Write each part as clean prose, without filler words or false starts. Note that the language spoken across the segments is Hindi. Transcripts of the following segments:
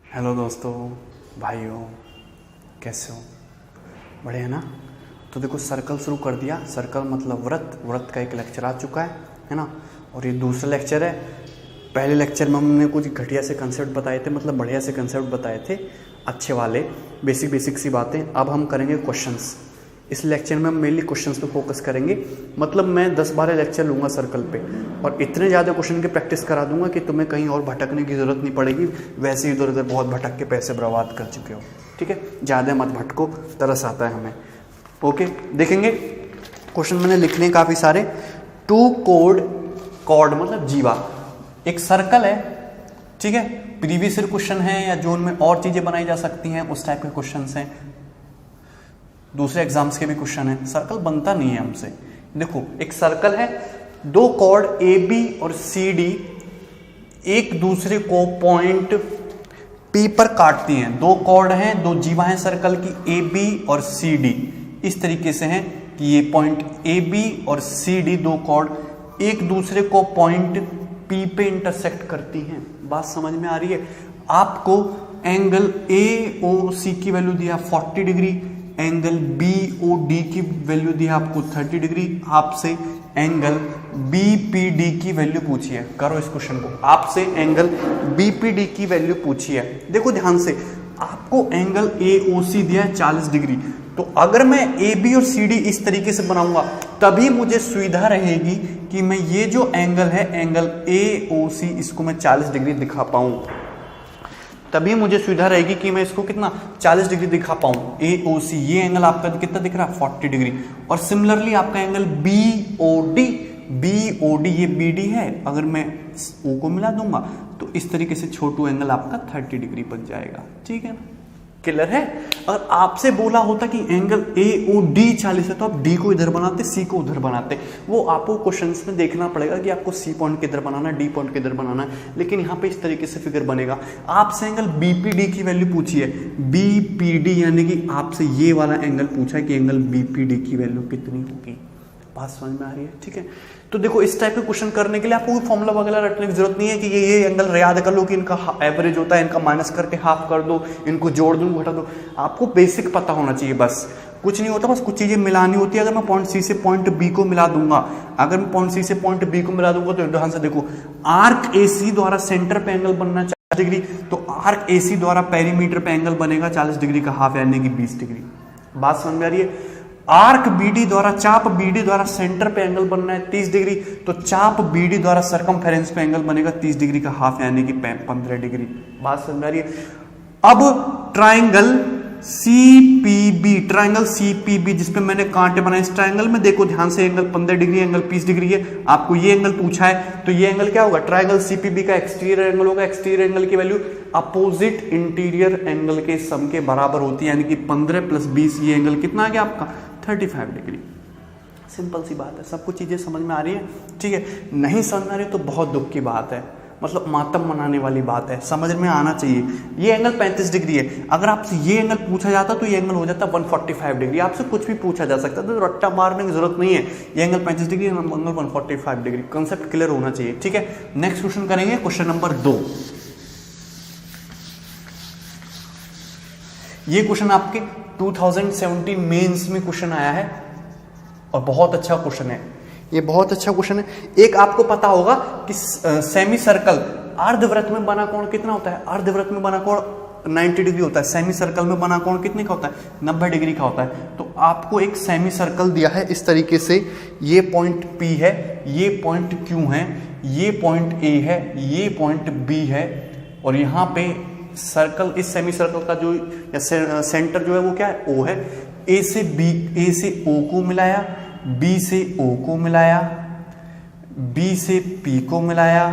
हेलो दोस्तों, भाइयों, कैसे हो? बढ़िया है ना? तो देखो, सर्कल शुरू कर दिया। सर्कल मतलब व्रत। व्रत का एक लेक्चर आ चुका है ना? और ये दूसरा लेक्चर है। पहले लेक्चर में हमने कुछ घटिया से कंसेप्ट बताए थे, मतलब बढ़िया से कंसेप्ट बताए थे, अच्छे वाले, बेसिक सी बातें। अब हम करेंगे क्वेश्चंस। इस लेक्चर में हम मेनली क्वेश्चंस पे फोकस करेंगे। मतलब मैं 10-12 लेक्चर लूँगा सर्कल पे, और इतने ज़्यादा क्वेश्चन की प्रैक्टिस करा दूंगा कि तुम्हें कहीं और भटकने की ज़रूरत नहीं पड़ेगी। वैसे ही इधर उधर बहुत भटक के पैसे बर्बाद कर चुके हो, ठीक है? ज़्यादा मत भटको, तरस आता है हमें। ओके, देखेंगे क्वेश्चन मैंने लिखने काफ़ी सारे। टू कॉर्ड मतलब जीवा, एक सर्कल है, ठीक है? प्रीवियस ईयर क्वेश्चन है या जोन में और चीज़ें बनाई जा सकती हैं, उस टाइप के क्वेश्चन हैं। दूसरे एग्जाम्स के भी क्वेश्चन है। सर्कल बनता नहीं है हमसे। देखो, एक सर्कल है, दो कॉर्ड ए बी और सी डी एक दूसरे को पॉइंट पी पर काटती हैं। दो कॉर्ड हैं, दो जीवा हैं सर्कल की, ए बी और सी डी इस तरीके से हैं कि ये पॉइंट ए बी और सी डी दो कॉर्ड एक दूसरे को पॉइंट पी पे इंटरसेक्ट करती हैं। बात समझ में आ रही है? आपको एंगल ए ओ सी की वैल्यू दिया 40 degree, angle B O D की वैल्यू दी है आपको 30 डिग्री। आपसे एंगल बी पी डी की वैल्यू पूछी है। करो इस क्वेश्चन को। आपसे एंगल बी पी डी की वैल्यू पूछी है। देखो ध्यान से, आपको एंगल ए ओ सी दिया है 40 डिग्री। तो अगर मैं ए बी और सी डी इस तरीके से बनाऊंगा, तभी मुझे सुविधा रहेगी कि मैं ये जो एंगल है, एंगल ए ओ सी, इसको मैं 40 डिग्री दिखा पाऊं। तभी मुझे सुविधा रहेगी कि मैं इसको कितना 40 डिग्री दिखा पाऊं। ए ओ सी, ये एंगल आपका कितना दिख रहा है? 40 डिग्री। और सिमिलरली आपका एंगल बी ओ डी, ये बी डी है, अगर मैं ओ को मिला दूंगा तो इस तरीके से छोटू एंगल आपका 30 डिग्री बन जाएगा। ठीक है, क्लियर है? अगर आपसे बोला होता कि एंगल ए ओ डी 40 है, तो आप डी को इधर बनाते, सी को उधर बनाते। वो आपको क्वेश्चंस में देखना पड़ेगा कि आपको सी पॉइंट किधर बनाना है, डी पॉइंट किधर बनाना है। लेकिन यहाँ पे इस तरीके से फिगर बनेगा। आपसे एंगल बीपीडी की वैल्यू पूछी है, बीपीडी यानी कि आपसे ये वाला एंगल पूछा है कि एंगल बीपीडी की वैल्यू कितनी होगी। बात समझ में आ रही है? ठीक है, तो देखो इस टाइप के क्वेश्चन करने के लिए आपको कोई फॉर्मूला वगैरह रटने की जरूरत नहीं है कि ये एंगल याद कर लो कि इनका एवरेज होता है, इनका माइनस करके हाफ कर दो, इनको जोड़ दो, घटा दो। आपको बेसिक पता होना चाहिए, बस कुछ नहीं होता। बस कुछ चीजें मिलानी होती है। अगर मैं पॉइंट सी से पॉइंट बी को मिला दूंगा, अगर मैं पॉइंट सी से पॉइंट बी को मिला दूंगा, तो ध्यान से देखो, आर्क ए सी द्वारा सेंटर पे एंगल बनना 40 डिग्री, तो आर्क ए सी द्वारा पेरीमीटर पे एंगल बनेगा 40 डिग्री का हाफ यानी कि 20 डिग्री। बात समझ में आ रही है? आर्क बीडी द्वारा, चाप बीडी द्वारा सेंटर पे एंगल बनना है 30 डिग्री, तो चाप बीडी द्वारा सरकमफेरेंस पे एंगल बनेगा 30 डिग्री का हाफ यानी कि 15 डिग्री। बात समझ में आ रही है? अब ट्राइंगल सीपीबी, ट्राइंगल सीपीबी जिसपे मैंने कांटे बनाए, इस ट्राइंगल में देखो ध्यान से, एंगल 15 डिग्री, एंगल 30 डिग्री है। आपको ये एंगल पूछा है, तो ये एंगल क्या होगा? ट्राइंगल सीपीबी का एक्सटीरियर एंगल होगा। एक्सटीरियर एंगल की वैल्यू अपोजिट इंटीरियर एंगल के सम के बराबर होती है, यानी कि 15 + 20, ये एंगल कितना आ गया आपका? 35 डिग्री। सिंपल सी बात है। सब कुछ चीजें समझ में आ रही है? ठीक है, नहीं समझ में आ रही तो बहुत दुख की बात है, मतलब मातम मनाने वाली बात है। समझ में आना चाहिए। ये एंगल 35 डिग्री है। अगर आपसे ये एंगल पूछा जाता तो ये एंगल हो जाता 145 डिग्री। आपसे कुछ भी पूछा जा सकता है, तो रट्टा मारने की जरूरत नहीं है। ये angle 35 degree, angle 145 degree. Concept clear होना चाहिए। ठीक है, नेक्स्ट क्वेश्चन करेंगे, क्वेश्चन नंबर 2। ये क्वेश्चन आपके 2017 मेंस में क्वेश्चन आया है और बहुत अच्छा क्वेश्चन है। ये बहुत अच्छा क्वेश्चन है। एक आपको पता होगा कि सेमी सर्कल, अर्धवृत्त में बना कोण कितना होता है? अर्धवृत्त में बना कोण 90 डिग्री होता है। सेमी सर्कल में बना कोण कितने का होता है? 90 डिग्री का होता है। तो आपको एक सेमी सर्कल दिया है इस तरीके से, ये पॉइंट P है, ये पॉइंट Q है, ये पॉइंट A है, ये पॉइंट B है, और यहाँ पे सर्कल, इस सेमी सर्कल का जो या सेंटर जो है वो क्या है? O है। A से O को मिलाया, B से O को मिलाया, B से P को मिलाया,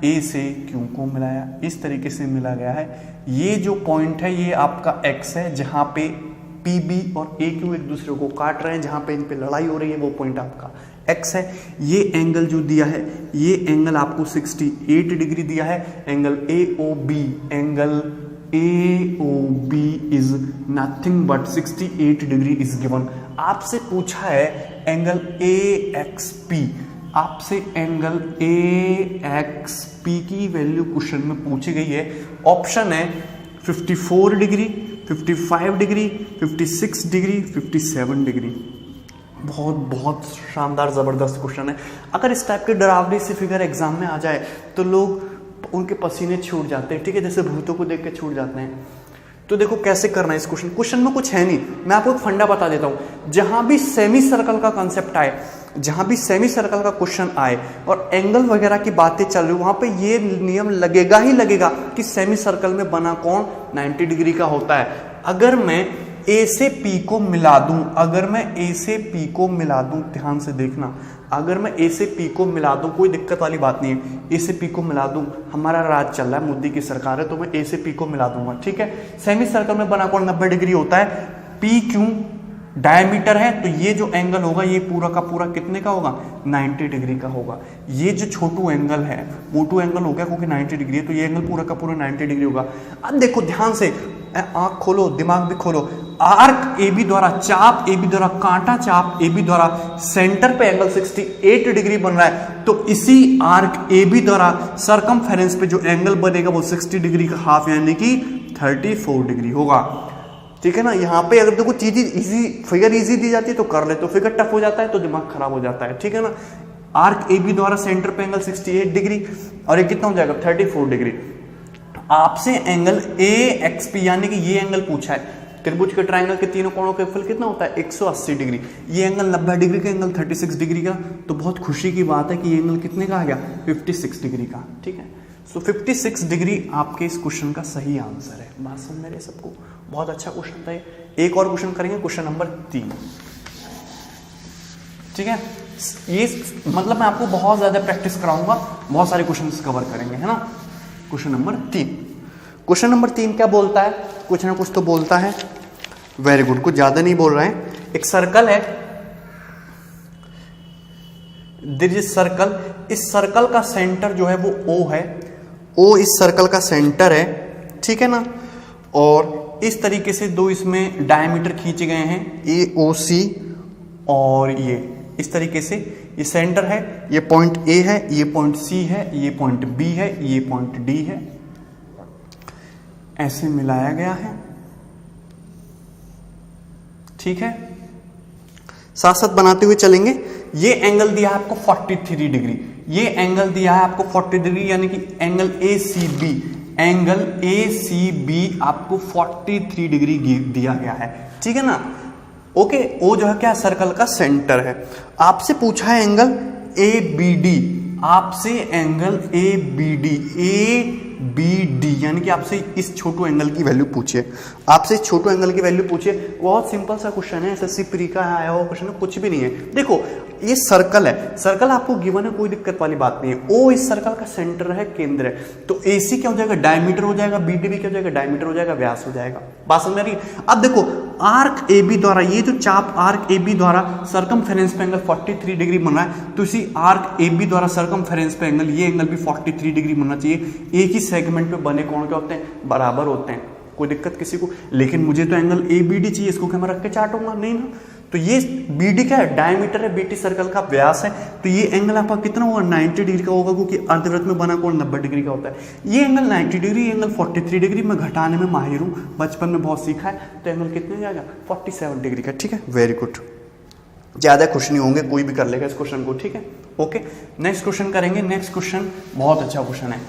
A से Q को मिलाया। इस तरीके से मिला गया है। ये जो पॉइंट है ये आपका X है, जहां पे PB और AQ एक दूसरे को काट रहे हैं, जहां पे इन पे लड़ाई हो रही है, वो पॉइंट आपका X है। ये एंगल जो दिया है, ये एंगल आपको 68 डिग्री दिया है। Angle AOB, angle AOB is nothing but 68 degree is given. आपसे पूछा है एंगल AXP, आपसे एंगल AXP की वैल्यू क्वेश्चन में पूछी गई है। ऑप्शन है 54 डिग्री, 55 डिग्री, 56 डिग्री, 57 डिग्री। बहुत बहुत शानदार ज़बरदस्त क्वेश्चन है। अगर इस टाइप के डरावनी सी फिगर एग्जाम में आ जाए तो लोग उनके पसीने छूट जाते हैं, ठीक है, जैसे भूतों को देख के छूट जाते हैं। तो देखो कैसे करना है इस क्वेश्चन में कुछ है नहीं, मैं आपको एक फंडा बता देता हूं। जहां भी सेमी सर्कल का कंसेप्ट आए, जहां भी सेमी सर्कल का क्वेश्चन आए और एंगल वगैरह की बातें चल रही, वहां पे ये नियम लगेगा ही लगेगा कि सेमी सर्कल में बना कोण 90 डिग्री का होता है। अगर मैं ए से पी को मिला दूं, अगर मैं ए से पी को मिला दूं, ध्यान से देखना, अगर मैं ए से पी को मिला दूं, कोई दिक्कत वाली बात नहीं है, ए से पी को मिला दूं, हमारा राज चल रहा है, मोदी की सरकार है, तो मैं ए से पी को मिला दूंगा, ठीक है। सेमी सर्कल में बना कोण 90 डिग्री होता है, पी क्यों डायमीटर है, तो ये जो एंगल होगा ये पूरा का पूरा कितने का होगा, 90 डिग्री का होगा। ये जो छोटू एंगल है, मोटू एंगल हो गया क्योंकि 90 डिग्री है, तो ये एंगल पूरा का पूरा 90 डिग्री होगा। अब देखो ध्यान से, आंख खोलो, दिमाग भी खोलो। आर्क ए बी द्वारा, चाप ए बी द्वारा, कांटा चाप ए बी द्वारा सेंटर पे एंगल 68 डिग्री बन रहा है, तो इसी आर्क ए बी द्वारा सरकमफेरेंस पे जो एंगल बनेगा वो 60 डिग्री का हाफ यानी कि 34 डिग्री होगा, ठीक है ना। यहाँ पे अगर देखो चीज इजी, फिगर इजी दी जाती है तो कर ले, तो फिगर टफ हो जाता है तो दिमाग खराब हो जाता है, ठीक है ना। आर्क ए बी द्वारा सेंटर पे एंगल 68 डिग्री और ये कितना हो जाएगा 34 डिग्री। आपसे एंगल ए एक्स पी यानी कि ये एंगल पूछा है, त्रिभुज के ट्रायंगल के तीनों कोणों का फल कितना होता है 180 डिग्री। ये एंगल 90 डिग्री का, एंगल 36 डिग्री का, तो बहुत खुशी की बात है कि ये एंगल कितने का आ गया 56 डिग्री का, ठीक है। सो 56 डिग्री आपके इस क्वेश्चन का सही आंसर है। बात समझ में आ रही है सबको, बहुत अच्छा क्वेश्चन था ये। एक और क्वेश्चन करेंगे, क्वेश्चन नंबर 3, ठीक है। ये मतलब मैं आपको बहुत ज्यादा प्रैक्टिस कराऊंगा, बहुत सारे क्वेश्चन कवर करेंगे, है ना। क्वेश्चन नंबर 3, क्वेश्चन नंबर 3 क्या बोलता है, कुछ ना कुछ तो बोलता है। वेरी गुड, कुछ ज्यादा नहीं बोल रहे हैं। एक सर्कल है, दिस इज सर्कल, इस सर्कल का सेंटर जो है वो O है, O इस सर्कल का सेंटर है, ठीक है ना। और इस तरीके से दो इसमें डायमीटर खींचे गए हैं, AOC, और ये इस तरीके से ये सेंटर है, ये पॉइंट A है, ये पॉइंट C है, ये पॉइंट B है, ये पॉइंट D है, ऐसे मिलाया गया है, ठीक है। साथ साथ बनाते हुए चलेंगे। ये एंगल दिया है आपको 43 डिग्री, ये एंगल दिया है आपको 40 डिग्री यानी कि एंगल ACB, एंगल ACB आपको 43 डिग्री दिया गया है, ठीक है ना। ओके, O जो है क्या, सर्कल का सेंटर है। आपसे पूछा है एंगल ABD, आपसे एंगल ABD यानी कि आपसे इस छोटू एंगल की वैल्यू पूछिए, आपसे इस छोटू एंगल की वैल्यू पूछिए। बहुत सिंपल सा क्वेश्चन है, SSC प्री का आया हुआ क्वेश्चन है, कुछ भी नहीं है। देखो ये सर्कल है, सर्कल आपको गिवन है, कोई दिक्कत वाली बात नहीं है। O इस सर्कल का सेंटर है, केंद्र है, तो AC क्या हो जाएगा, डायमीटर हो जाएगा, BD भी क्या हो जाएगा, डायमीटर हो जाएगा, व्यास हो जाएगा। बात समझ में आ रही है। अब देखो आर्क AB द्वारा, ये जो चाप आर्क AB द्वारा सरकमफेरेंस पे एंगल 43 डिग्री बन रहा है, तो इसी आर्क AB द्वारा सरकमफेरेंस पे एंगल, ये एंगल भी 43 डिग्री बनना चाहिए। एक ही सेगमेंट में बने कोण क्या होते हैं, बराबर होते हैं, कोई दिक्कत किसी को। लेकिन मुझे तो एंगल ABD चाहिए, इसको क्या मैं रख के चाटूंगा, नहीं ना। तो ये BD क्या है, डायमीटर है, BT सर्कल का व्यास है, तो ये एंगल आपका कितना होगा 90 डिग्री का होगा, क्योंकि अर्धवृत्त में बना कोण 90 डिग्री का होता है। ये एंगल 90 डिग्री, ये एंगल 43 डिग्री, मैं घटाने में माहिर हूँ, बचपन में बहुत सीखा है, तो एंगल कितने जाएगा 47 डिग्री का, ठीक है। वेरी गुड, ज्यादा खुश नहीं होंगे, कोई भी कर लेगा इस क्वेश्चन को, ठीक है। ओके, नेक्स्ट क्वेश्चन करेंगे। नेक्स्ट क्वेश्चन बहुत अच्छा क्वेश्चन है,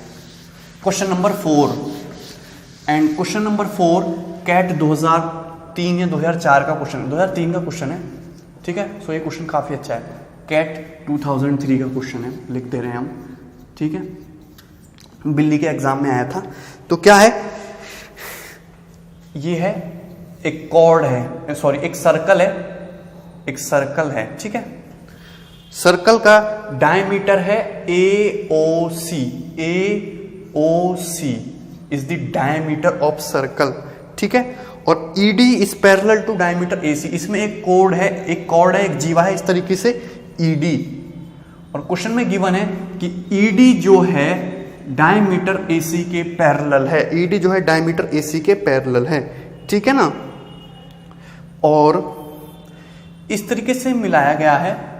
question number 4, and question number 4 CAT 2003 या 2004 का क्वेश्चन है, 2003 का क्वेश्चन है, ठीक है। सो ये क्वेश्चन काफी अच्छा है, कैट 2003 का क्वेश्चन है, लिख दे रहे हैं हम, ठीक है। बिल्ली के एग्जाम में आया था। तो क्या है, ये है एक कॉर्ड है, सॉरी एक सर्कल है, एक सर्कल है, ठीक है। सर्कल का डायमीटर है AOC, AOC is the diameter of circle, ठीक है। और ED is parallel to diameter AC, इसमें एक कोड है, एक कॉर्ड है, एक जीवा है, इस तरीके से ED। और क्वेश्चन में गिवन है कि ED जो है डायमीटर AC के पैरेलल है, ED जो है डायमीटर AC के पैरेलल है, ठीक है ना। और इस तरीके से मिलाया गया है,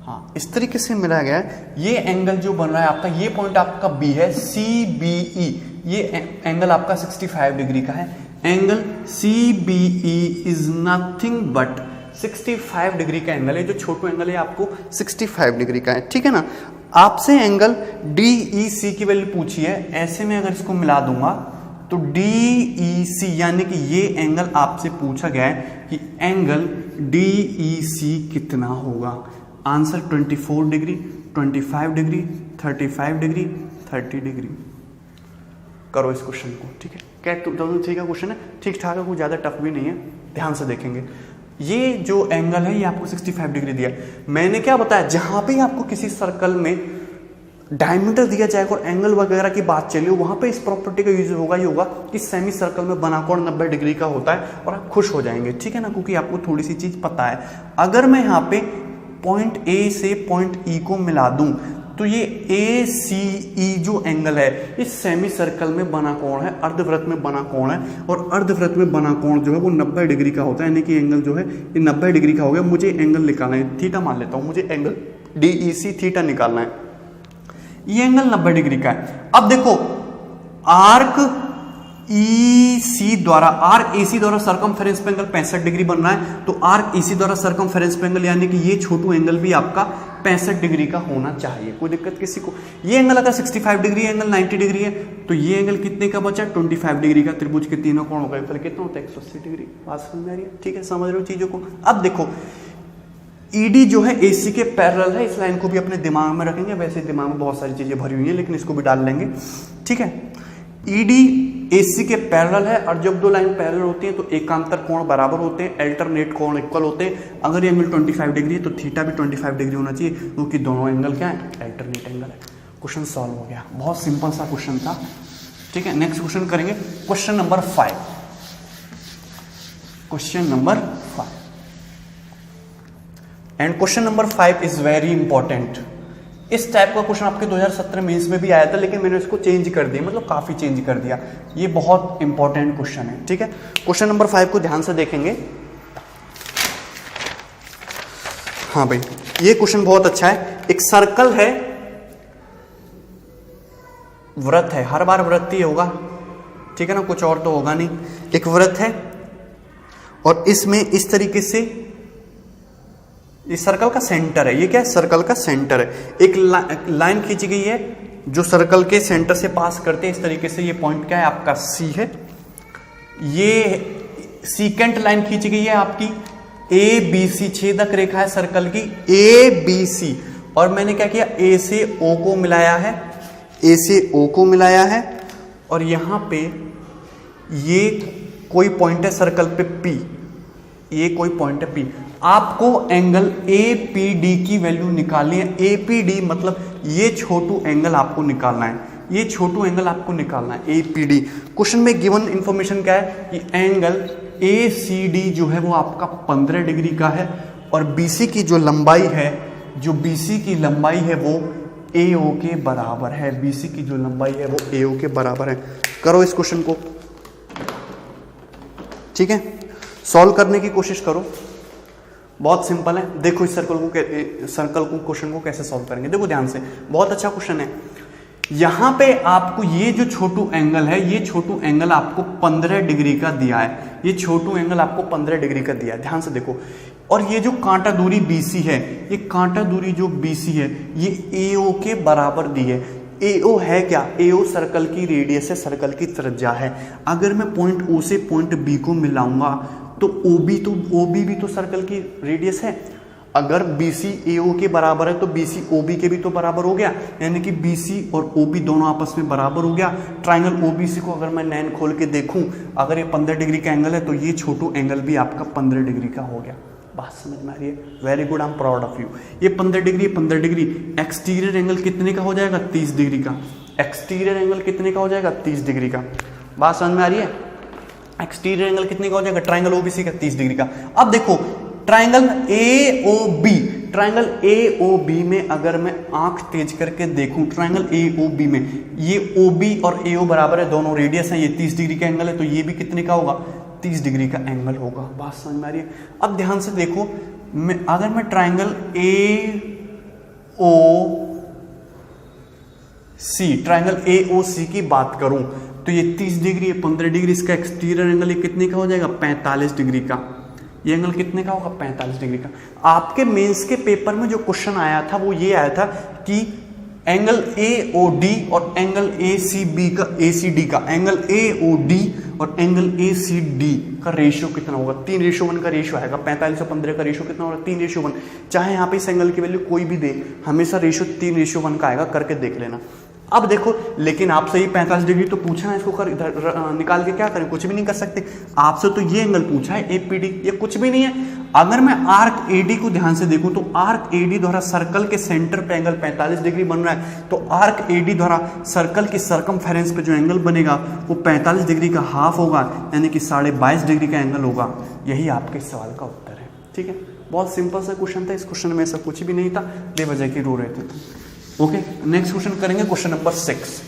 हाँ इस तरीके से मिलाया गया है। ये एंगल जो बन रहा है आपका, ये पॉइंट आपका बी है, CBE, ये एंगल आपका 65 डिग्री का है। Angle CBE is nothing but 65 degree का एंगल है। जो छोटू एंगल है आपको 65 डिग्री का है, ठीक है ना। आपसे एंगल DEC की वैल्यू पूछी है, ऐसे में अगर इसको मिला दूंगा तो DEC यानी कि ये एंगल आपसे पूछा गया है कि एंगल DEC कितना होगा। Answer 24 degree, 25 degree, 35 degree, 30 degree. करो इस क्वेश्चन को, ठीक है। क्या ठीक है क्वेश्चन है, ठीक ठाक है, कोई ज़्यादा टफ भी नहीं है। ध्यान से देखेंगे, ये जो एंगल है ये आपको 65 डिग्री दिया। मैंने क्या बताया, जहां पे आपको किसी सर्कल में डायमीटर दिया जाएगा और एंगल वगैरह की बात चली हो, वहां पे इस प्रॉपर्टी का यूज होगा। ये होगा कि सेमी सर्कल में बना कोण 90 डिग्री का होता है और आप खुश हो जाएंगे, ठीक है ना, क्योंकि आपको थोड़ी सी चीज पता है। अगर मैं यहाँ पे पॉइंट ए से पॉइंट ई को मिला दूं तो ये ACE जो एंगल है ये सेमी सर्कल में बना कोण है, अर्धवृत्त में बना कोण है। और अर्धवृत्त में बना कोण जो है वो 90 डिग्री का होता है, यानी कि एंगल जो है ये 90 डिग्री का हो गया। मुझे एंगल निकालना है, थीटा मान लेता हूं, मुझे एंगल DEC थीटा निकालना है। ये एंगल 90 डिग्री का है। अब देखो आर्क AC द्वारा सरकमफेरेंस पे एंगल 65 डिग्री बन रहा है, तो आर्क EC द्वारा सरकमफेरेंस पे एंगल यानी कि ये छोटू एंगल भी आपका 65 डिग्री का होना चाहिए। कोई दिक्कत किसी को? ये एंगल अगर 65 डिग्री है, एंगल 90 डिग्री है, तो ये एंगल कितने का बचा? 25 डिग्री का। त्रिभुज के तीनों कोण हो गए, फिर कितना होता है? 180 डिग्री। बात समझ में आ रही है? ठीक है, समझ रहे हो चीजों को। अब देखो ED जो है AC के पैरेलल है, इस लाइन को भी अपने दिमाग में रखेंगे। वैसे दिमाग में बहुत सारी चीजें भरी हुई हैं, लेकिन इसको भी डाल लेंगे, ठीक है। ED AC के पैरेलल है, और जब दो लाइन पैरेलल होती हैं तो एकांतर कोण बराबर होते हैं, अल्टरनेट कोण इक्वल होते हैं। अगर ये एंगल 25 डिग्री है तो थीटा भी 25 डिग्री होना चाहिए, क्योंकि दोनों एंगल क्या है? अल्टरनेट एंगल है। क्वेश्चन सॉल्व हो गया, बहुत सिंपल सा क्वेश्चन था, ठीक है। नेक्स्ट क्वेश्चन करेंगे, question number 5। Question number 5 and question number 5 is very important. इस टाइप का क्वेश्चन आपके 2017 मेंस में भी आया था, लेकिन मैंने इसको चेंज कर दिया, मतलब काफी चेंज कर दिया। ये बहुत इंपॉर्टेंट क्वेश्चन है, ठीक है। क्वेश्चन नंबर 5 को ध्यान से देखेंगे। हाँ भाई, ये क्वेश्चन बहुत अच्छा है। एक सर्कल है, वृत्त है, हर बार वृत्त ही होगा, ठीक है ना, कुछ और तो होगा नहीं। एक वृत्त है और इसमें इस तरीके से इस सर्कल का सेंटर है। ये क्या है? सर्कल का सेंटर है। एक लाइन खींची गई है जो सर्कल के सेंटर से पास करते हैं इस तरीके से। ये पॉइंट क्या है? आपका C है। ये सीकेंट लाइन खींची गई है आपकी ABC, छेदक रेखा है सर्कल की ABC। और मैंने क्या किया? A से O को मिलाया है, A से O को मिलाया है, और यहां पे ये कोई पॉइंट है सर्कल पे P, ये कोई पॉइंट है P। आपको एंगल APD की वैल्यू निकालनी है। APD मतलब ये छोटू एंगल आपको निकालना है, ये छोटू एंगल आपको निकालना है, APD। क्वेश्चन में गिवन इंफॉर्मेशन क्या है कि एंगल ACD जो है वो आपका 15 डिग्री का है, और BC की जो लंबाई है, जो BC की लंबाई है वो AO के बराबर है। BC की जो लंबाई है वो AO के बराबर है। करो इस क्वेश्चन को, ठीक है, सॉल्व करने की कोशिश करो। बहुत सिंपल है। देखो इस सर्कल को क्वेश्चन को कैसे सॉल्व करेंगे, देखो ध्यान से, बहुत अच्छा क्वेश्चन है। यहां पे आपको ये जो छोटू एंगल है, ये छोटू एंगल आपको 15 डिग्री का दिया है। ये छोटू एंगल आपको 15 डिग्री का दिया है, ध्यान से देखो। और ये जो कांटा दूरी BC है, ये कांटा दूरी जो BC है ये AO के बराबर दी है। AO है क्या? AO सर्कल की रेडियस है, सर्कल की त्रिज्या है। अगर मैं पॉइंट O से पॉइंट B को मिलाऊंगा तो OB भी तो सर्कल की रेडियस है। अगर BC AO के बराबर है तो BC OB के भी तो बराबर हो गया, यानी कि BC और OB दोनों आपस में बराबर हो गया। ट्राइंगल OBC को अगर मैं नैन खोल के देखूं, अगर ये 15 डिग्री का एंगल है तो ये छोटू एंगल भी आपका 15 डिग्री का हो गया। बात समझ में आ रही है? Very good, I am proud of you. ये 15 डिग्री, एक्सटीरियर एंगल कितने का हो जाएगा? 30 डिग्री का। एक्सटीरियर एंगल कितने का हो जाएगा? 30 डिग्री का। बात समझ में आ रही है? एक्सटीरियर एंगल कितने का हो जाएगा? ट्राइंगल OBC का 30 डिग्री का। अब देखो ट्राइंगल AOB में अगर मैं आंख तेज करके देखूं, ट्राइंगल AOB में ये OB और AO बराबर है, दोनों रेडियस है, ये 30 डिग्री का एंगल है, तो ये भी कितने का होगा? 30 डिग्री का एंगल होगा। बात समझ में आ रही है? अब ध्यान से देखो, अगर मैं ट्राइंगल सी, ट्राइंगल AOC की बात करूं तो ये 30 डिग्री है, 15 डिग्री, इसका एक्सटीरियर एंगल ये कितने का हो जाएगा? 45 डिग्री का। ये एंगल कितने का होगा? 45 डिग्री का। आपके मेंस के पेपर में जो क्वेश्चन आया था वो ये आया था कि एंगल AOD और एंगल ACD का एंगल AOD और एंगल ACD का रेशियो कितना होगा? 3:1 का रेशियो आएगा। 45 और 15 का रेशियो कितना होगा? 3:1। चाहे यहाँ पे इस एंगल की वैल्यू कोई भी दे, हमेशा रेशियो 3:1 का आएगा, करके देख लेना। अब देखो, लेकिन आपसे ये 45 डिग्री तो पूछा है, इसको निकाल के क्या करें? कुछ भी नहीं कर सकते। आपसे तो ये एंगल पूछा है APD, ये कुछ भी नहीं है। अगर मैं आर्क AD को ध्यान से देखूं तो आर्क AD द्वारा सर्कल के सेंटर पे एंगल 45 डिग्री बन रहा है, तो आर्क AD द्वारा सर्कल की सरकमफेरेंस पे जो एंगल बनेगा वो 45 डिग्री का हाफ होगा, यानी कि 22.5 डिग्री का एंगल होगा। यही आपके सवाल का उत्तर है। ठीक है, बहुत सिंपल सा क्वेश्चन था। इस क्वेश्चन में ऐसा कुछ भी नहीं था, बेवजह की रो रहे थे। ओके, नेक्स्ट क्वेश्चन करेंगे, question number 6।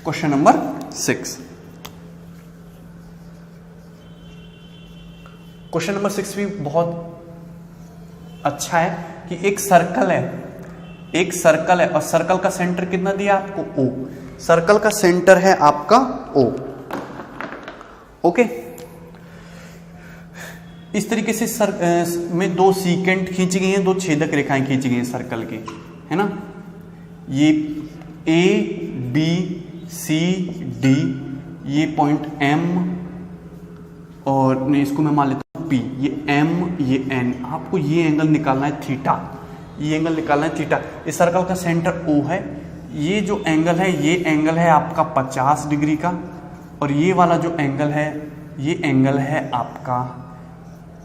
Question number 6। Question number 6 भी बहुत अच्छा है कि एक सर्कल है और सर्कल का सेंटर कितना दिया आपको? O। सर्कल का सेंटर है आपका O। ओके, इस तरीके से में दो सीकेंट खींची गई हैं, दो छेदक रेखाएं खींची गई हैं सर्कल की, है ना। ये ABCD, ये पॉइंट M, और नहीं, इसको मैं मान लेता हूं P, ये M, ये N। आपको ये एंगल निकालना है थीटा, ये एंगल निकालना है थीटा। इस सर्कल का सेंटर O है। ये जो एंगल है, ये एंगल है आपका 50 डिग्री का, और ये वाला जो एंगल है, ये एंगल है आपका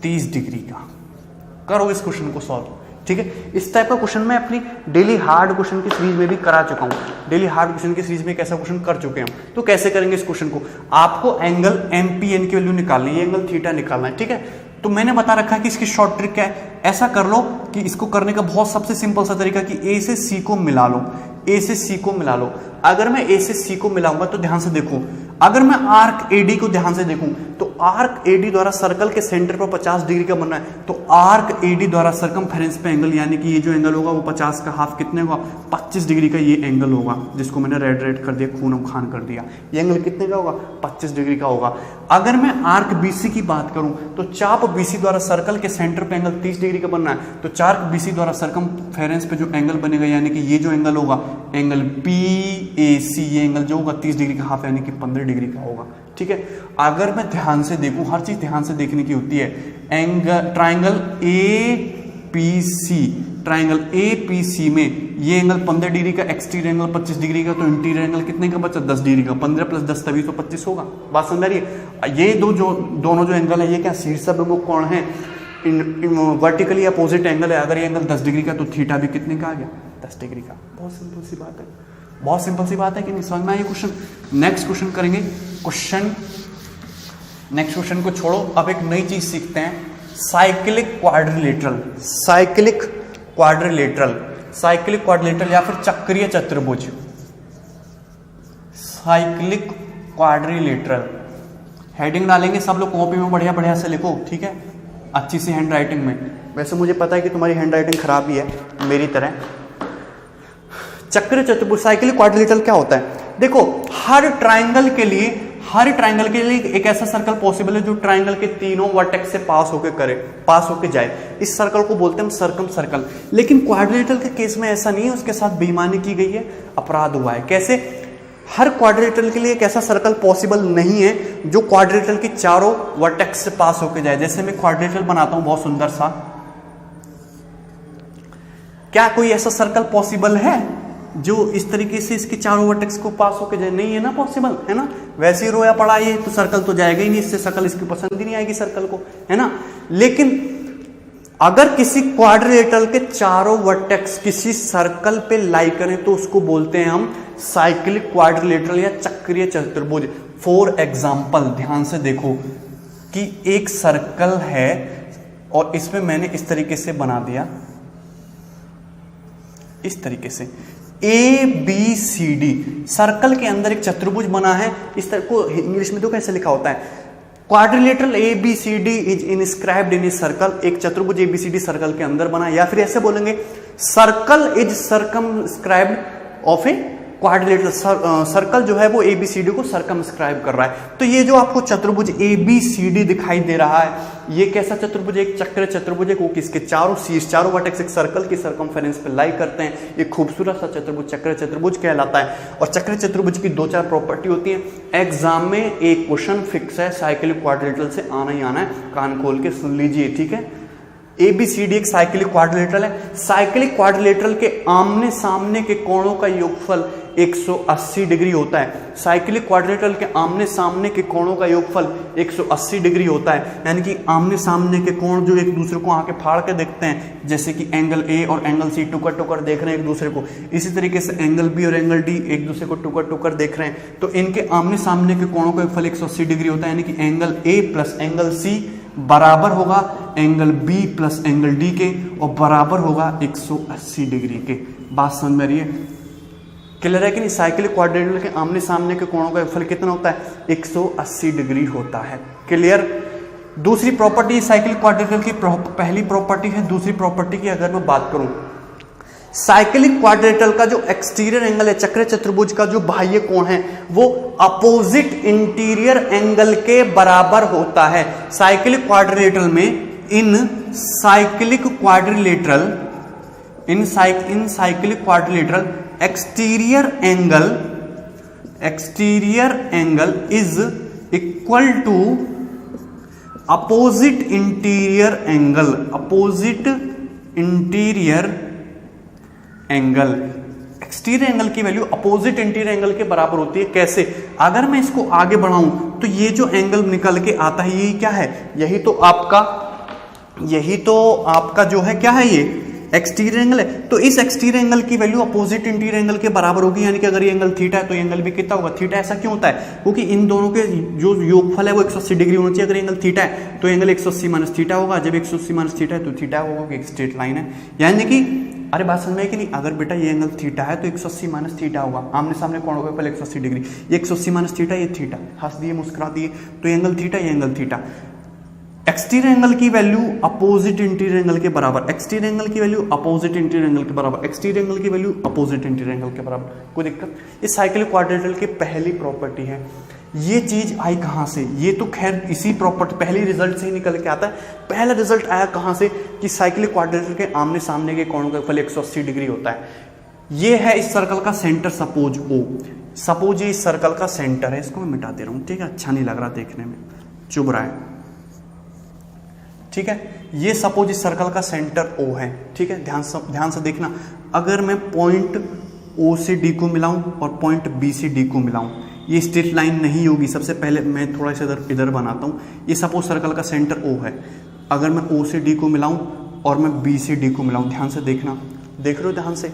30 डिग्री का। करो इस क्वेश्चन को सॉल्व। ठीक है, इस टाइप का क्वेश्चन मैं अपनी डेली हार्ड क्वेश्चन की सीरीज में भी करा चुका हूं। डेली हार्ड क्वेश्चन की सीरीज में एक ऐसा क्वेश्चन कर चुके हैं। तो कैसे करेंगे इस क्वेश्चन को? आपको एंगल MPN की वैल्यू निकालनी है, एंगल थीटा निकालना है। ठीक है, तो मैंने बता रखा है कि इसकी शॉर्ट ट्रिक क्या है। ऐसा कर लो कि इसको करने का बहुत सबसे सिंपल सा तरीका कि A से C को मिला लो, A से C को मिला लो। अगर मैं A से C को मिलाऊंगा तो ध्यान से देखो, अगर मैं आर्क AD को ध्यान से देखूं तो आर्क AD द्वारा सर्कल के सेंटर पर 50 डिग्री का बनना है, तो आर्क AD द्वारा सरकमफेरेंस पे एंगल, यानी कि ये जो एंगल होगा वो 50 का हाफ कितने होगा? 25 डिग्री का ये एंगल होगा, जिसको मैंने रेड कर दिया, खून खान कर दिया। ये एंगल कितने का होगा? 25 डिग्री का होगा। अगर मैं आर्क BC की बात करूं तो चाप BC द्वारा सर्कल के सेंटर पे एंगल 30 डिग्री का बनना है, तो चाप BC द्वारा सरकमफेरेंस पे जो एंगल बनेगा, यानी कि ये जो एंगल होगा एंगल PAC, ये एंगल जो होगा 30 डिग्री का हाफ, यानी कि 15 डिग्री का होगा। ठीक है, अगर मैं ध्यान से देखूं, हर चीज ध्यान से देखने की होती है। एंगल ट्राइंगल APC में ये एंगल 15 डिग्री का, एक्सटीरियर एंगल 25 डिग्री का, तो इंटीरियर एंगल कितने का बचा? 10 डिग्री का। 15 + 10 तभी तो 25 होगा। बात समझ रही है? ये दोनों जो एंगल है, ये क्या शीर्षाभिमुख कोण है, वर्टिकली अपोजिट एंगल है। अगर ये एंगल 10 डिग्री का तो थीटा भी कितने का आ गया? 10 डिग्री का। बहुत सिंपल सी बात है, बहुत सिंपल सी बात है कि नहीं? समझ में आया क्वेश्चन? नेक्स्ट क्वेश्चन करेंगे। नेक्स्ट क्वेश्चन को छोड़ो, अब एक नई चीज सीखते हैं, साइक्लिक क्वाड्रिलेटरल या फिर चक्रीय चतुर्भुज। साइक्लिक क्वाड्रिलेटरल हेडिंग डालेंगे, सब लोग कॉपी में बढ़िया बढ़िया से लिखो। ठीक है, अच्छी सी हैंड राइटिंग में। वैसे मुझे पता है कि तुम्हारी हैंड राइटिंग खराब ही है मेरी तरह। चक्रीय चतुर्भुज, साइक्लिक क्वाड्रिलेटरल क्या होता है? देखो, हर ट्राइंगल के लिए एक ऐसा सर्कल पॉसिबल है जो ट्राइंगल के तीनों वर्टेक्स से पास होके जाए। इस सर्कल को बोलते हैं हम सर्कम सर्कल। लेकिन क्वाड्रिलेटरल के केस में ऐसा नहीं है, उसके साथ बेईमानी की गई है, अपराध हुआ है। कैसे? हर क्वाड्रिलेटरल के लिए एक ऐसा सर्कल पॉसिबल नहीं है जो क्वाड्रिलेटरल के चारों वर्टेक्स से पास होके जाए। जैसे मैं क्वाड्रिलेटरल बनाता हूं बहुत सुंदर सा, क्या कोई ऐसा सर्कल पॉसिबल है जो इस तरीके से इसके चारों वर्टेक्स को पास होके जाए? नहीं है ना पॉसिबल, है ना। वैसे ही रोया पड़ा ये तो सर्कल तो जाएगा ही नहीं, इससे सर्कल इसकी पसंद ही नहीं आएगी सर्कल को, है ना। लेकिन अगर किसी क्वाड्रिलेटरल के चारों वर्टेक्स किसी सर्कल पे लाई करें तो उसको बोलते हैं हम साइक्लिक क्वाड्रिलेटरल या चक्रीय चतुर्भुज। फॉर एग्जाम्पल, ध्यान से देखो कि एक सर्कल है और इसमें मैंने इस तरीके से बना दिया, इस तरीके से ABCD। सर्कल के अंदर एक चतुर्भुज बना है। इस तरह को इंग्लिश में तो कैसे लिखा होता है? Quadrilateral ABCD is inscribed in a circle, एक चतुर्भुज ABCD सर्कल के अंदर बना, या फिर ऐसे बोलेंगे circle is circumscribed of a quadrilateral, circle जो है वो ABCD को सर्कमस्क्राइब कर रहा है। तो ये जो आपको चतुर्भुज ABCD दिखाई दे रहा है, ये कैसा चतुर्भुज, एक चक्र चतुर्भुज है, वो किसके चारों शीर्ष, चारों वर्टेक्स एक सर्कल की सर्कमफेरेंस पे लाई करते हैं। ये खूबसूरत सा चतुर्भुज चक्र चतुर्भुज कहलाता है। और चक्र चतुर्भुज की 2-4 प्रॉपर्टी होती है। एग्जाम में एक क्वेश्चन फिक्स है, साइक्लिक क्वाड्रिलेटरल से आना ही आना है, कान खोल के सुन लीजिए, ठीक है। ABCD एक साइक्लिक क्वाड्रिलेटरल है। साइक्लिक क्वाड्रिलेटरल के आमने सामने के कोणों का योगफल 180 डिग्री होता है। साइक्लिक क्वाड्रिलेटरल के आमने सामने के कोणों का योगफल 180 डिग्री होता है, यानी कि आमने सामने के कोण जो एक दूसरे को आके फाड़ के देखते हैं, जैसे कि एंगल A और एंगल C टुकर टुकर देख रहे हैं एक दूसरे को, इसी तरीके से एंगल B और एंगल D एक दूसरे को टुकर टुकर देख रहे हैं। तो इनके आमने सामने के कोणों का योगफल 180 डिग्री होता है, यानी कि angle A plus angle C बराबर होगा angle B plus angle D के, और बराबर होगा 180 डिग्री के। बात समझ में आ रही है, क्लियर है कि नहीं। साइक्लिक क्वाड्रिलेटरल के आमने सामने के कोणों का योगफल कितना होता है, 180 डिग्री होता है, क्लियर। दूसरी प्रॉपर्टी साइक्लिक क्वाड्रिलेटरल की पहली प्रॉपर्टी है। दूसरी प्रॉपर्टी की अगर मैं बात करूं, साइक्लिक क्वाड्रिलेटरल का जो एक्सटीरियर एंगल है, चक्र चतुर्भुज का जो बाह्य कोण है, वो अपोजिट इंटीरियर एंगल के बराबर होता है। साइक्लिक क्वाड्रिलेटरल में in cyclic quadrilateral exterior angle is equal to opposite interior angle. Exterior angle की वैल्यू अपोजिट इंटीरियर एंगल के बराबर होती है। कैसे, अगर मैं इसको आगे बढ़ाऊं तो ये जो एंगल निकल के आता है, ये क्या है, यही तो आपका जो है क्या है, ये एक्सटीरियर एंगल है। तो इस एक्सटीरियर एंगल की वैल्यू अपोजिट इंटीरियर एंगल के बराबर होगी, यानी कि अगर ये एंगल थीटा है तो ये एंगल भी कितना होगा, थीटा। ऐसा क्यों होता है, क्योंकि इन दोनों के जो योगफल है वो 180 डिग्री होना चाहिए। अगर एंगल थीटा है तो एंगल 180 माइनस थीटा होगा, जब 180 माइनस थीटा है तो थीटा होगा, एक स्ट्रेट लाइन है। यानी कि अरे बात समझ में कि नहीं, अगर बेटा ये एंगल थीटा है तो 180 माइनस थीटा होगा, आमने सामने कोण होगा पहले 180 डिग्री, ये 180 माइनस थीटा, ये थीटा, हंस दिए मुस्कुरा दिए, तो ये एंगल थीटा, ये एंगल थीटा। एक्सटीरियर एंगल की वैल्यू अपोजिट इंटीरियर एंगल के बराबर, एक्सटीरियर एंगल की वैल्यू अपोजिट इंटीरियर एंगल के बराबर, एक्सटीरियर एंगल की वैल्यू अपोजिट इंटीरियर एंगल के बराबर, कोई दिक्कत। ये साइक्लिक क्वाड्रिलेटरल की पहली प्रॉपर्टी है। ये चीज आई कहां से, ये तो खैर इसी प्रॉपर्टी पहली रिजल्ट से ही निकल के आता है। पहला रिजल्ट आया कहां से कि साइक्लिक क्वाड्रिलेटरल के आमने सामने के कोणों का योगफल 180 डिग्री होता है। ये है इस सर्कल का सेंटर, सपोज ये इस सर्कल का सेंटर है, इसको मैं मिटा दे रहा हूं, ठीक है, अच्छा नहीं लग रहा देखने में, चुभ रहा है, ठीक है। ये सपोज इस सर्कल का सेंटर O है, ठीक है, ध्यान से देखना। अगर मैं पॉइंट O से D को मिलाऊं और पॉइंट B से D को मिलाऊं, ये स्ट्रेट लाइन नहीं होगी। सबसे पहले मैं थोड़ा सा इधर बनाता हूं। ये सपोज सर्कल का सेंटर O है, अगर मैं O से D को मिलाऊं और मैं B से D को मिलाऊं, ध्यान से देखना, देख रहे हो ध्यान से,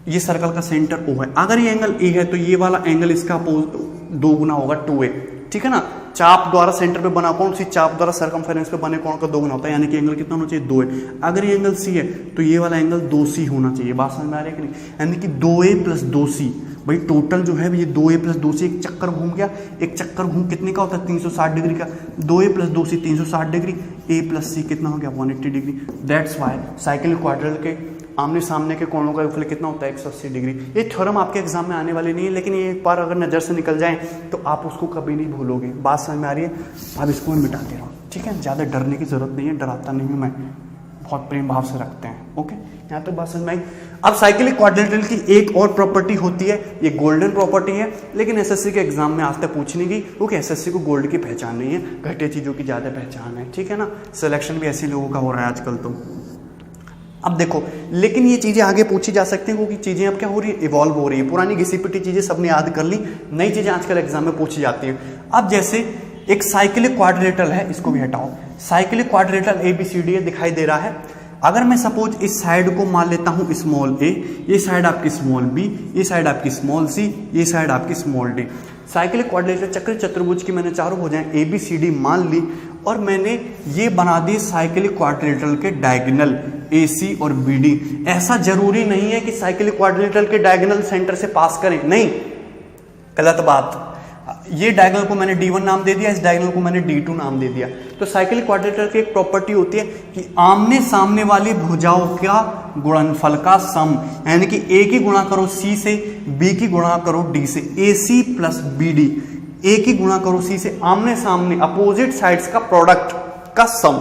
ये सर्कल का सेंटर O है। अगर ये एंगल A है तो ये वाला एंगल इसका 2 गुना होगा 2A, ठीक है ना। चाप द्वारा सेंटर पे बना कोण, उसी चाप द्वारा सर्कमफेरेंस पे बने कोण का 2 गुना होता है, यानी कि एंगल कितना होना चाहिए, 2A। अगर ये एंगल C है तो ये वाला एंगल 2C होना चाहिए। बात समझ में आ रही है कि नहीं, यानी कि 2A प्लस 2C, भाई टोटल जो है ये 2A प्लस 2C, एक चक्कर घूम गया, एक चक्कर घूम कितने का होता है, 360 डिग्री का। 2A plus 2C 360 degree, A plus C कितना हो गया, 180 degree. That's why cyclic quadrilateral के आमने सामने के कोणों का योगफल कितना होता है, 180 डिग्री। ये थ्योरम आपके एग्जाम में आने वाले नहीं है, लेकिन ये एक बार अगर नज़र से निकल जाए तो आप उसको कभी नहीं भूलोगे। बात समझ में आ रही है। अब इसको मैं मिटा दे रहा हूँ, ठीक है, ज़्यादा डरने की जरूरत नहीं है, डराता नहीं हूँ मैं, बहुत प्रेम भाव से रखते हैं, ओके। यहाँ तक बात समझ में आई। अब साइक्लिक क्वाड्रिलेटरल की एक और प्रॉपर्टी होती है, ये गोल्डन प्रॉपर्टी है, लेकिन एसएससी के एग्जाम में आज तक पूछी नहीं गई, क्योंकि एसएससी को गोल्ड की पहचान नहीं है, घटिया चीज़ों की ज़्यादा पहचान है, ठीक है ना। सिलेक्शन भी ऐसे लोगों का हो रहा है आजकल। तो अब देखो, लेकिन ये चीज़ें आगे पूछी जा सकती हैं, क्योंकि चीज़ें अब क्या हो रही है, इवॉल्व हो रही है। पुरानी घिसी पिटी चीज़ें सबने याद कर ली, नई चीज़ें आजकल एग्जाम में पूछी जाती हैं। अब जैसे एक साइक्लिक क्वाड्रिलेटरल है, इसको भी हटाओ, साइक्लिक क्वाड्रिलेटरल ABCD दिखाई दे रहा है। अगर मैं सपोज इस साइड को मान लेता हूं स्मॉल a, ये साइड आपकी स्मॉल b, ये साइड आपकी स्मॉल c, ये साइड आपकी स्मॉल d। साइक्लिक क्वाड्रिलेटरल चक्र चतुर्भुज की मैंने चारों भुजाएं ABCD मान ली, और मैंने ये बना दी साइक्लिक क्वाड्रिलेटरल के डायगोनल AC और BD। ऐसा जरूरी नहीं है कि साइक्लिक क्वाड्रिलेटरल के डायगोनल सेंटर से पास करें, नहीं, गलत बात। ये डायगोनल को मैंने D1 नाम दे दिया, इस डायगोनल को मैंने D2 नाम दे दिया। तो साइक्लिक क्वाड्रिलेटरल की एक प्रॉपर्टी होती है कि आमने सामने वाली भुजाओं का गुणनफल का सम, यानी कि A की गुणा करो C से, B की गुणा करो D से, AC प्लस BD, A की गुणा करो C से, आमने सामने अपोजिट साइड्स का प्रोडक्ट का सम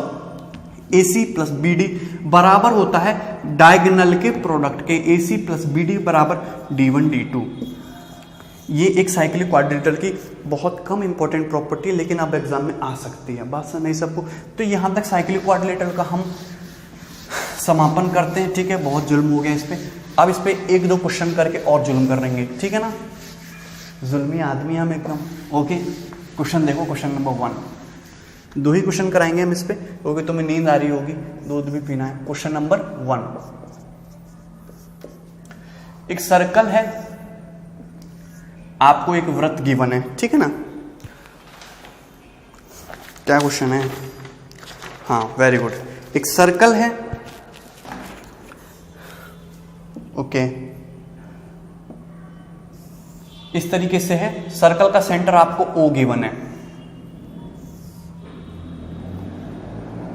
AC प्लस BD बराबर होता है डायगोनल के प्रोडक्ट के, AC प्लस BD बराबर D1 D2। ये एक साइक्लिक क्वाड्रिलेटरल की बहुत कम इंपॉर्टेंट प्रॉपर्टी है, लेकिन अब एग्जाम में आ सकती है, बात समझ सबको। तो यहां तक साइक्लिक क्वाड्रिलेटरल का हम समापन करते हैं, ठीक है। बहुत जुल्म हो गया इस पे, अब इस पे एक दो क्वेश्चन करके और जुल्म कर लेंगे, ठीक है ना। जुल्मी आदमी हम एकदम, ओके। क्वेश्चन देखो, क्वेश्चन नंबर 1, 2 ही क्वेश्चन कराएंगे हम इस पे, क्योंकि तुम्हें नींद आ रही होगी, दूध भी पीना है। क्वेश्चन नंबर 1, एक सर्कल है, आपको एक वृत्त गिवन है, ठीक है ना। क्या क्वेश्चन है? हाँ, वेरी गुड। एक सर्कल है, ओके, इस तरीके से है। सर्कल का सेंटर आपको O गिवन है,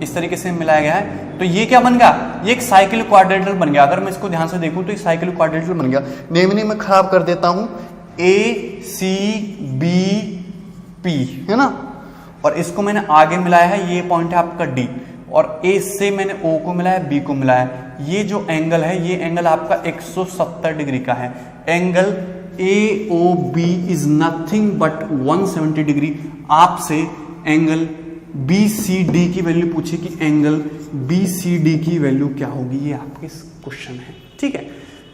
इस तरीके से मिलाया गया है। तो ये क्या बन गया? ये एक साइक्लिक क्वाड्रिलेटरल बन गया। अगर मैं इसको ध्यान से देखूं तो ये साइक्लिक क्वाड्रिलेटरल बन गया। नेमनी मैं खराब कर देता हूं, ACBP, है ना, और इसको मैंने आगे मिलाया है, ये पॉइंट है आपका D, और A से मैंने O को मिलाया, B को मिलाया। ये जो एंगल है, ये एंगल आपका 170 डिग्री का है। Angle AOB is nothing but 170 degree. आपसे एंगल BCD की वैल्यू पूछे कि एंगल BCD की वैल्यू क्या होगी, ये आपके क्वेश्चन है, ठीक है।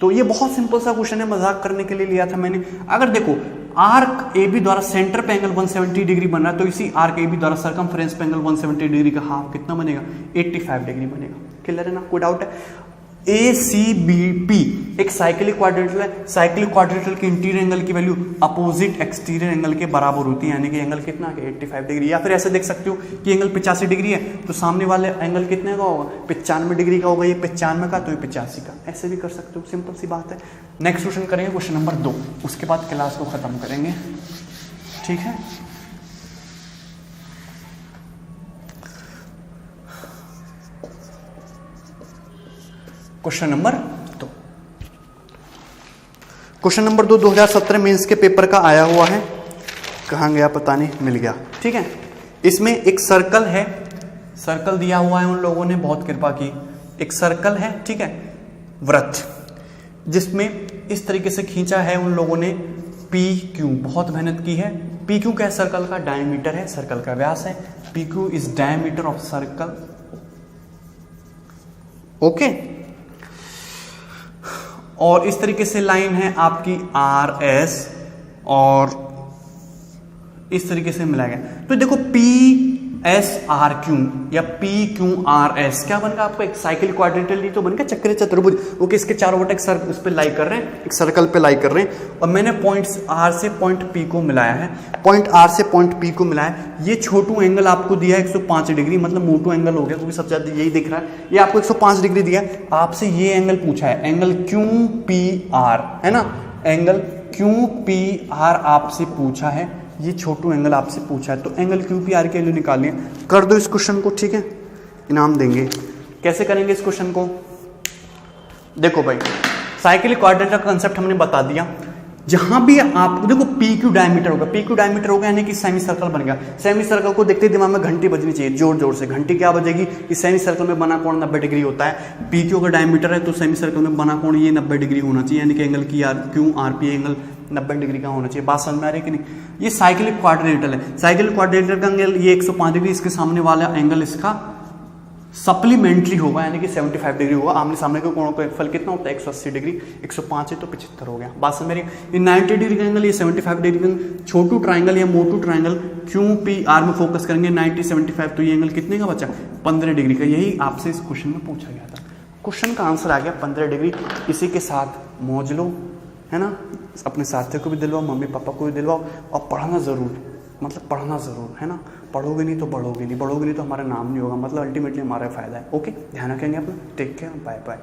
तो ये बहुत सिंपल सा क्वेश्चन है, मजाक करने के लिए लिया था मैंने। अगर देखो आर्क AB द्वारा सेंटर पे एंगल 170 डिग्री बन रहा है, तो इसी आर्क AB द्वारा सर्कमफ्रेंस पे एंगल 170 डिग्री का हाफ कितना बनेगा? 85 डिग्री बनेगा। क्लियर है ना, कोई डाउट है? ACBP एक साइक्लिक क्वाड्रिलेटरल है। साइक्लिक क्वाड्रिलेटरल के इंटीरियर एंगल की वैल्यू अपोजिट एक्सटीरियर एंगल के बराबर होती है, यानी कि एंगल कितना है? 85 डिग्री। या फिर ऐसे देख सकते हो कि एंगल 85 डिग्री है, तो सामने वाले एंगल कितने का होगा? 95 डिग्री का होगा। ये 95 का, तो ये 85 का, ऐसे भी कर सकते हो, सिंपल सी बात है। नेक्स्ट क्वेश्चन करेंगे, क्वेश्चन नंबर 2, उसके बाद क्लास को खत्म करेंगे, ठीक है। Question number 2, question number 2 2017 mains के पेपर का आया हुआ है। कहाँ गया पता नहीं, मिल गया, ठीक है। इसमें एक सर्कल है, सर्कल दिया हुआ है, उन लोगों ने बहुत कृपा की। एक सर्कल है, ठीक है, वृत्त, जिसमें इस तरीके से खींचा है उन लोगों ने। PQ बहुत मेहनत की है। PQ क्या है? सर्कल का डायमीटर है, सर्कल का व्यास है। PQ is diameter of circle, okay. और इस तरीके से लाइन है आपकी RS, और इस तरीके से मिलाया गया। तो देखो PSRQ या PQRS क्या बन गया आपका? एक साइक्लिक क्वाड्रिलेटरल तो बन गया, चक्रीय चतुर्भुज, ओके। इसके चारों वट उस पे लाई कर रहे हैं, एक सर्कल पे लाई कर रहे हैं, और मैंने पॉइंट R से पॉइंट P को मिलाया है। पॉइंट R से पॉइंट P को मिलाया है। ये छोटू एंगल आपको दिया है 105 डिग्री, मतलब मोटू एंगल हो गया, क्योंकि सबसे ज्यादा यही दिख रहा है। ये आपको 105 डिग्री दिया है। आपसे ये एंगल पूछा है, एंगल QPR, है ना, एंगल QPR आपसे पूछा है। ये छोटू एंगल आपसे पूछा है, तो एंगल QPR की वैल्यू निकालिए। कर दो इस क्वेश्चन को, ठीक है, इनाम देंगे। कैसे करेंगे इस क्वेश्चन को? देखो भाई, साइक्लिक क्वाड्रिलेटरल का कंसेप्ट हमने बता दिया। जहां भी आप देखो PQ डायमीटर होगा, PQ डायमीटर होगा यानी कि सेमी सर्कल बन गया। सेमी सर्कल को देखते दिमाग में घंटी बजनी चाहिए, जोर जोर से। घंटी क्या बजेगी? इस सेमी सर्कल में बना कोण 90 डिग्री होता है। PQ का डायमीटर है, तो सेमी सर्कल में बना कोण ये 90 डिग्री होना चाहिए, यानी कि एंगल की QRP एंगल 90 डिग्री का होना चाहिए। बात समझ में आ रही है कि नहीं? ये साइक्लिक क्वाड्रिलेटरल है। साइक्लिक क्वाड्रिलेटरल का एंगल ये 105 डिग्री, इसके सामने वाला एंगल इसका सप्लीमेंट्री होगा, यानी कि 75 डिग्री होगा। आमने सामने के कोणों का फल कितना होता है? 180 डिग्री। 105 है तो 75 हो गया। बात समझ में? ये 90 डिग्री का एंगल, ये 75 डिग्री का छोटू ट्राइंगल या मोटू ट्राइंगल QPR में फोकस करेंगे 90 75, तो ये एंगल कितने का बचा? 15 डिग्री का। यही आपसे इस क्वेश्चन में पूछा गया था। क्वेश्चन का आंसर आ गया 15 डिग्री। इसी के साथ मौज लो, है ना, अपने साथियों को भी दिलवाओ, मम्मी पापा को भी दिलवाओ, और पढ़ना ज़रूर, मतलब पढ़ना ज़रूर, है ना। पढ़ोगे नहीं तो बढ़ोगे नहीं, बढ़ोगे नहीं तो हमारा नाम नहीं होगा, मतलब अल्टीमेटली हमारा फ़ायदा है। ओके, ध्यान रखेंगे अपना। Take care, bye bye.